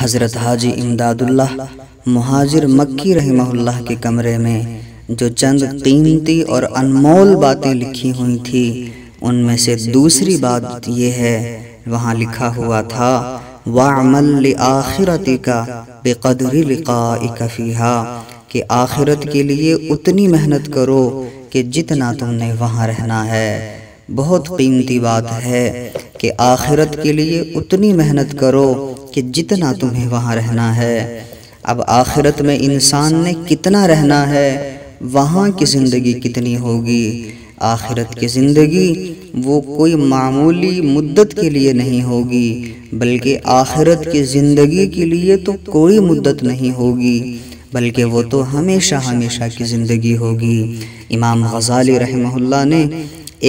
حضرت حاجی امداد اللہ مہاجر مکی رحمہ اللہ کے کمرے میں جو چند قیمتی اور انمول باتیں لکھی ہوئی تھی، ان میں سے دوسری بات یہ ہے، وہاں لکھا ہوا تھا وَاعْمَلْ لِآخِرَتِكَ بِقَدْرِ لِقَائِكَ فِيهَا، کہ آخرت کے لیے اتنی محنت کرو کہ جتنا تم نے وہاں رہنا ہے۔ بہت قیمتی بات ہے کہ آخرت کے لیے اتنی محنت کرو کہ جتنا تمہیں وہاں رہنا ہے۔ اب آخرت میں انسان نے کتنا رہنا ہے، وہاں کی زندگی کتنی ہوگی۔ آخرت کی زندگی وہ کوئی معمولی مدت کے لیے نہیں ہوگی، بلکہ آخرت کی زندگی کے لیے تو کوئی مدت نہیں ہوگی، بلکہ وہ تو ہمیشہ ہمیشہ کی زندگی ہوگی۔ امام غزالی رحمہ اللہ نے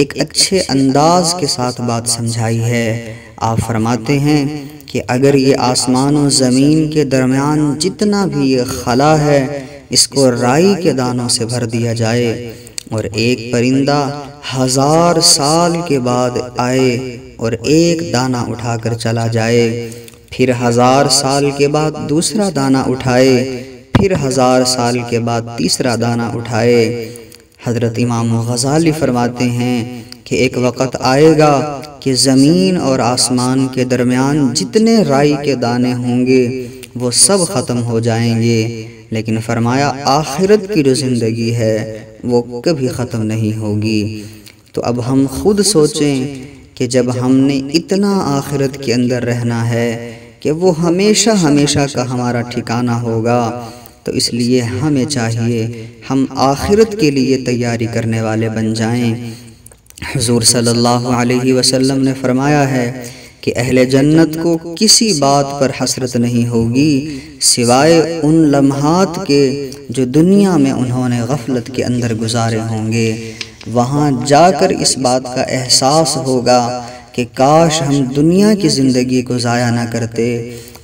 ایک اچھے انداز کے ساتھ بات سمجھائی ہے۔ آپ فرماتے ہیں کہ اگر یہ آسمان و زمین کے درمیان جتنا بھی یہ خلا ہے، اس کو رائی کے دانوں سے بھر دیا جائے اور ایک پرندہ 1000 سال کے بعد آئے اور ایک دانہ اٹھا کر چلا جائے، پھر 1000 سال کے بعد دوسرا دانہ اٹھائے، پھر 1000 سال کے بعد تیسرا دانہ اٹھائے، حضرت امام غزالی فرماتے ہیں کہ ایک وقت آئے گا کہ زمین اور آسمان کے درمیان جتنے رائی کے دانے ہوں گے وہ سب ختم ہو جائیں گے، لیکن فرمایا آخرت کی جو زندگی ہے وہ کبھی ختم نہیں ہوگی۔ تو اب ہم خود سوچیں کہ جب ہم نے اتنا آخرت کے اندر رہنا ہے کہ وہ ہمیشہ ہمیشہ کا ہمارا ٹھکانہ ہوگا، تو اس لیے ہمیں چاہیے ہم آخرت کے لیے تیاری کرنے والے بن جائیں۔ حضور صلی اللہ علیہ وسلم نے فرمایا ہے کہ اہل جنت کو کسی بات پر حسرت نہیں ہوگی سوائے ان لمحات کے جو دنیا میں انہوں نے غفلت کے اندر گزارے ہوں گے۔ وہاں جا کر اس بات کا احساس ہوگا کہ کاش ہم دنیا کی زندگی کو ضائع نہ کرتے،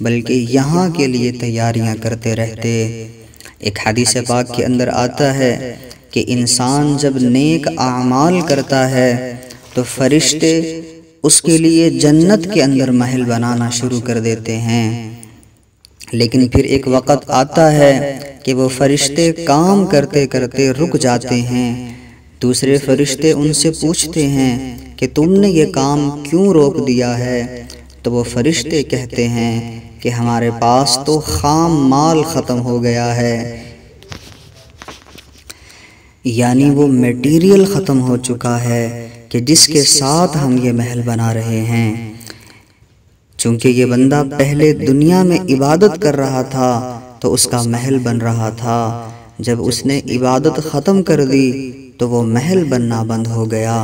بلکہ یہاں کے لیے تیاریاں کرتے رہتے۔ ایک حدیث پاک کے اندر آتا ہے کہ انسان جب نیک اعمال کرتا ہے تو فرشتے اس کے لیے جنت کے اندر محل بنانا شروع کر دیتے ہیں، لیکن پھر ایک وقت آتا ہے کہ وہ فرشتے کام کرتے کرتے رک جاتے ہیں۔ دوسرے فرشتے ان سے پوچھتے ہیں کہ تم نے یہ کام کیوں روک دیا ہے؟ تو وہ فرشتے کہتے ہیں کہ ہمارے پاس تو خام مال ختم ہو گیا ہے، یعنی وہ میٹیریل ختم ہو چکا ہے کہ جس کے ساتھ ہم یہ محل بنا رہے ہیں۔ چونکہ یہ بندہ پہلے دنیا میں عبادت کر رہا تھا تو اس کا محل بن رہا تھا، جب اس نے عبادت ختم کر دی تو وہ محل بننا بند ہو گیا۔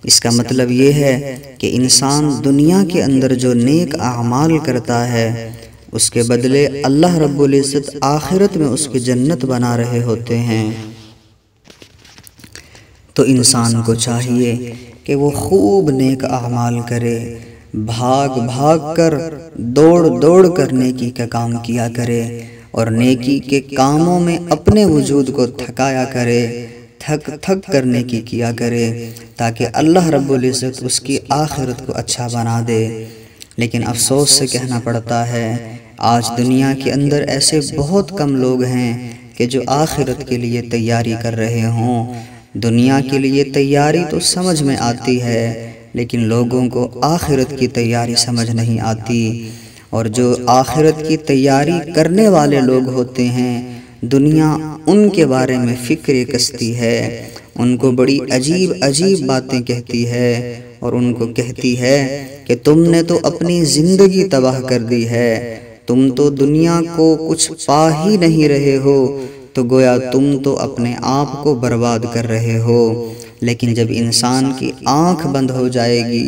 اس کا مطلب یہ ہے کہ انسان دنیا کے اندر جو نیک اعمال کرتا ہے اس کے بدلے اللہ رب العزت آخرت میں اس کی جنت بنا رہے ہوتے ہیں۔ تو انسان کو چاہیے کہ وہ خوب نیک اعمال کرے، بھاگ بھاگ کر دوڑ دوڑ کر نیکی کا کام کیا کرے، اور نیکی کے کاموں میں اپنے وجود کو تھکایا کرے، تھک تھک کر نیکی کیا کرے، تاکہ اللہ رب العزت اس کی آخرت کو اچھا بنا دے۔ لیکن افسوس سے کہنا پڑتا ہے آج دنیا کے اندر ایسے بہت کم لوگ ہیں کہ جو آخرت کے لیے تیاری کر رہے ہوں۔ دنیا کے لیے تیاری تو سمجھ میں آتی ہے، لیکن لوگوں کو آخرت کی تیاری سمجھ نہیں آتی، اور جو آخرت کی تیاری کرنے والے لوگ ہوتے ہیں دنیا ان کے بارے میں فکر کستی ہے، ان کو بڑی عجیب عجیب باتیں کہتی ہے، اور ان کو کہتی ہے کہ تم نے تو اپنی زندگی تباہ کر دی ہے، تم تو دنیا کو کچھ پا ہی نہیں رہے ہو، تو گویا تم تو اپنے آپ کو برباد کر رہے ہو۔ لیکن جب انسان کی آنکھ بند ہو جائے گی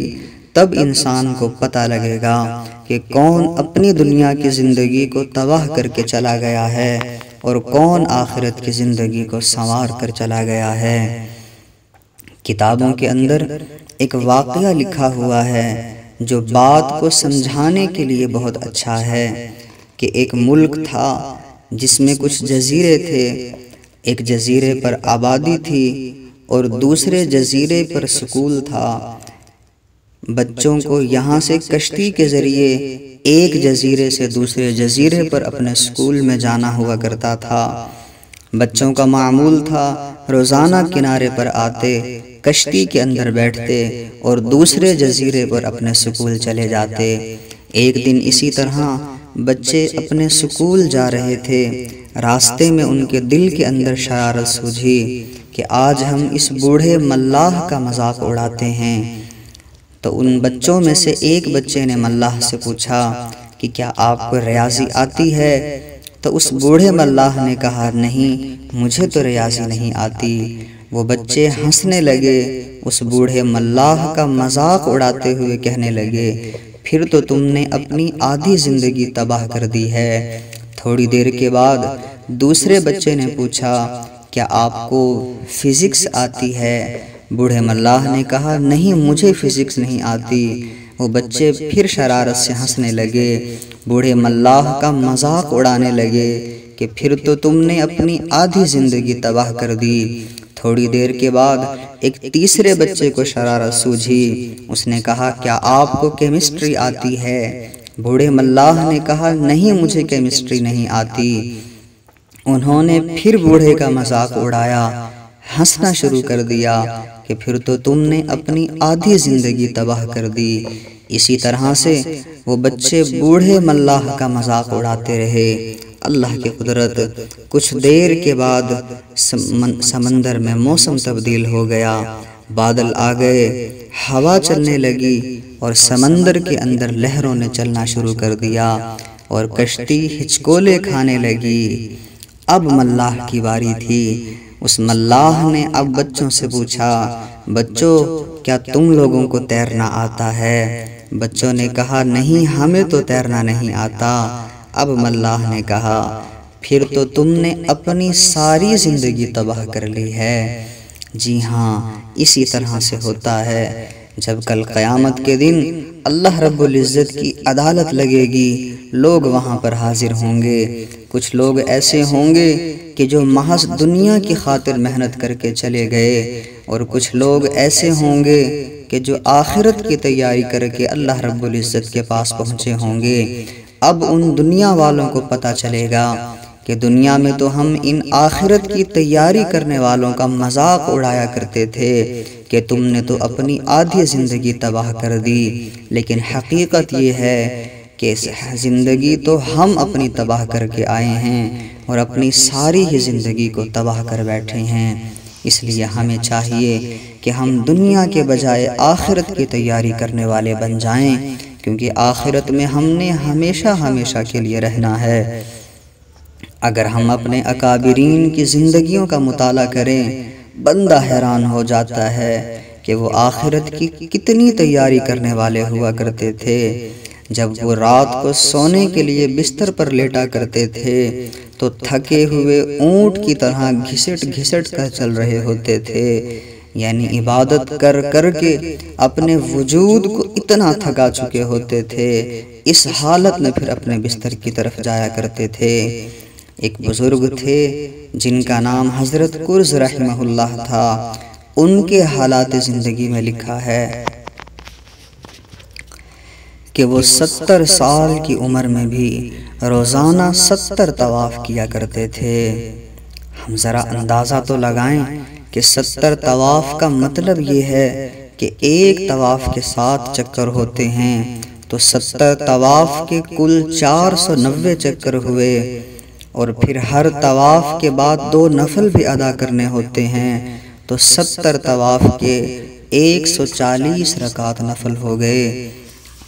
تب انسان کو پتہ لگے گا کہ کون اپنی دنیا کی زندگی کو تباہ کر کے چلا گیا ہے اور کون آخرت کی زندگی کو سنوار کر چلا گیا ہے۔ کتابوں کے اندر ایک واقعہ لکھا ہوا ہے جو بات کو سمجھانے کے لیے بہت اچھا ہے، کہ ایک ملک تھا جس میں کچھ جزیرے تھے، ایک جزیرے پر آبادی تھی اور دوسرے جزیرے پر سکول تھا۔ بچوں کو یہاں سے کشتی کے ذریعے ایک جزیرے سے دوسرے جزیرے پر اپنے اسکول میں جانا ہوا کرتا تھا۔ بچوں کا معمول تھا روزانہ کنارے پر آتے، کشتی کے اندر بیٹھتے اور دوسرے جزیرے پر اپنے اسکول چلے جاتے۔ ایک دن اسی طرح بچے اپنے اسکول جا رہے تھے، راستے میں ان کے دل کے اندر شرارت سوجھی کہ آج ہم اس بوڑھے ملاح کا مذاق اڑاتے ہیں۔ تو ان بچوں میں سے ایک بچے نے ملاح سے پوچھا کہ کیا آپ کو ریاضی آتی ہے؟ تو اس بوڑھے ملاح نے کہا نہیں، مجھے تو ریاضی نہیں آتی۔ وہ بچے ہنسنے لگے، اس بوڑھے ملاح کا مذاق اڑاتے ہوئے کہنے لگے پھر تو تم نے اپنی آدھی زندگی تباہ کر دی ہے۔ تھوڑی دیر کے بعد دوسرے بچے نے پوچھا کیا آپ کو فزکس آتی ہے؟ بوڑھے ملاح نے کہا نہیں، مجھے فزکس نہیں آتی۔ وہ بچے پھر شرارت سے ہنسنے لگے، بوڑھے ملاح کا مذاق اڑانے لگے کہ پھر تو تم نے اپنی آدھی زندگی تباہ کر دی۔ تھوڑی دیر کے بعد ایک تیسرے بچے کو شرارت سوجھی، اس نے کہا کیا آپ کو کیمسٹری آتی ہے؟ بوڑھے ملاح نے کہا نہیں، مجھے کیمسٹری نہیں آتی۔ انہوں نے پھر بوڑھے کا مذاق اڑایا، ہنسنا شروع کر دیا کہ پھر تو تم نے اپنی آدھی زندگی تباہ کر دی۔ اسی طرح سے وہ بچے بوڑھے ملاح کا مذاق اڑاتے رہے۔ اللہ کی قدرت، کچھ دیر کے بعد سمندر میں موسم تبدیل ہو گیا، بادل آ گئے، ہوا چلنے لگی اور سمندر کے اندر لہروں نے چلنا شروع کر دیا اور کشتی ہچکولے کھانے لگی۔ اب ملاح کی باری تھی۔ اس ملاح نے اب بچوں سے پوچھا بچوں کیا تم لوگوں کو تیرنا آتا ہے؟ بچوں نے کہا نہیں، ہمیں تو تیرنا نہیں آتا۔ اب ملاح نے کہا پھر تو تم نے اپنی ساری زندگی تباہ کر لی ہے۔ جی ہاں، اسی طرح سے ہوتا ہے۔ جب کل قیامت کے دن اللہ رب العزت کی عدالت لگے گی، لوگ وہاں پر حاضر ہوں گے۔ کچھ لوگ ایسے ہوں گے کہ جو محض دنیا کی خاطر محنت کر کے چلے گئے، اور کچھ لوگ ایسے ہوں گے کہ جو آخرت کی تیاری کر کے اللہ رب العزت کے پاس پہنچے ہوں گے۔ اب ان دنیا والوں کو پتہ چلے گا کہ دنیا میں تو ہم ان آخرت کی تیاری کرنے والوں کا مذاق اڑایا کرتے تھے کہ تم نے تو اپنی آدھی زندگی تباہ کر دی، لیکن حقیقت یہ ہے کہ زندگی تو ہم اپنی تباہ کر کے آئے ہیں اور اپنی ساری ہی زندگی کو تباہ کر بیٹھے ہیں۔ اس لیے ہمیں چاہیے کہ ہم دنیا کے بجائے آخرت کی تیاری کرنے والے بن جائیں، کیونکہ آخرت میں ہم نے ہمیشہ ہمیشہ کے لیے رہنا ہے۔ اگر ہم اپنے اکابرین کی زندگیوں کا مطالعہ کریں، بندہ حیران ہو جاتا ہے کہ وہ آخرت کی کتنی تیاری کرنے والے ہوا کرتے تھے۔ جب وہ رات کو سونے کے لیے بستر پر لیٹا کرتے تھے تو تھکے ہوئے اونٹ کی طرح گھسٹ گھسٹ کر چل رہے ہوتے تھے، یعنی عبادت کر کر کے اپنے وجود کو اتنا تھکا چکے ہوتے تھے، اس حالت میں پھر اپنے بستر کی طرف جایا کرتے تھے۔ ایک بزرگ تھے جن کا نام حضرت کرز رحمہ اللہ تھا، ان کے حالات زندگی میں لکھا ہے کہ وہ 70 سال کی عمر میں بھی روزانہ 70 طواف کیا کرتے تھے۔ ہم ذرا اندازہ تو لگائیں کہ 70 طواف کا مطلب یہ ہے کہ ایک طواف کے 7 چکر ہوتے ہیں، تو 70 طواف کے کل 490 چکر ہوئے، اور پھر ہر طواف کے بعد 2 نفل بھی ادا کرنے ہوتے ہیں، تو 70 طواف کے 140 رکعت نفل ہو گئے۔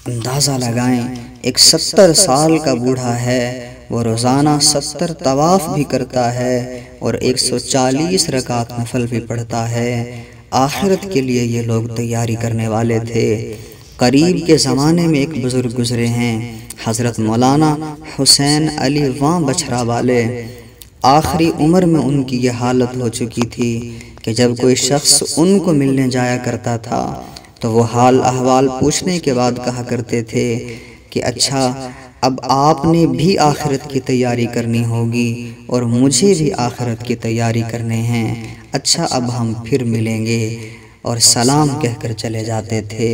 اندازہ لگائیں، ایک 70 سال کا بوڑھا ہے، وہ روزانہ 70 طواف بھی کرتا ہے اور 140 رکعت نفل بھی پڑھتا ہے۔ آخرت کے لیے یہ لوگ تیاری کرنے والے تھے۔ قریب کے زمانے میں ایک بزرگ گزرے ہیں، حضرت مولانا حسین علی واں بچھرا والے۔ آخری عمر میں ان کی یہ حالت ہو چکی تھی کہ جب کوئی شخص ان کو ملنے جایا کرتا تھا تو وہ حال احوال پوچھنے کے بعد کہا کرتے تھے کہ اچھا اب آپ نے بھی آخرت کی تیاری کرنی ہوگی اور مجھے بھی آخرت کی تیاری کرنے ہیں، اچھا اب ہم پھر ملیں گے، اور سلام کہہ کر چلے جاتے تھے۔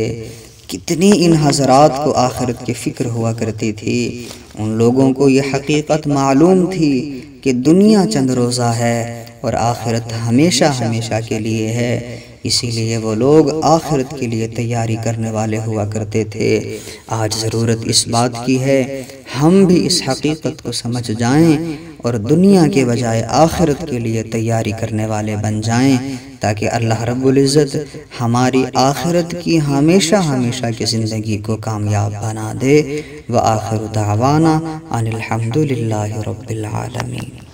کتنی ان حضرات کو آخرت کی فکر ہوا کرتی تھی۔ ان لوگوں کو یہ حقیقت معلوم تھی کہ دنیا چند روزہ ہے اور آخرت ہمیشہ ہمیشہ کے لیے ہے، اسی لیے وہ لوگ آخرت کے لیے تیاری کرنے والے ہوا کرتے تھے۔ آج ضرورت اس بات کی ہے ہم بھی اس حقیقت کو سمجھ جائیں اور دنیا کے بجائے آخرت کے لیے تیاری کرنے والے بن جائیں، تاکہ اللہ رب العزت ہماری آخرت کی ہمیشہ ہمیشہ کی زندگی کو کامیاب بنا دے۔ وآخر دعوانا ان الحمد للہ رب العالمین۔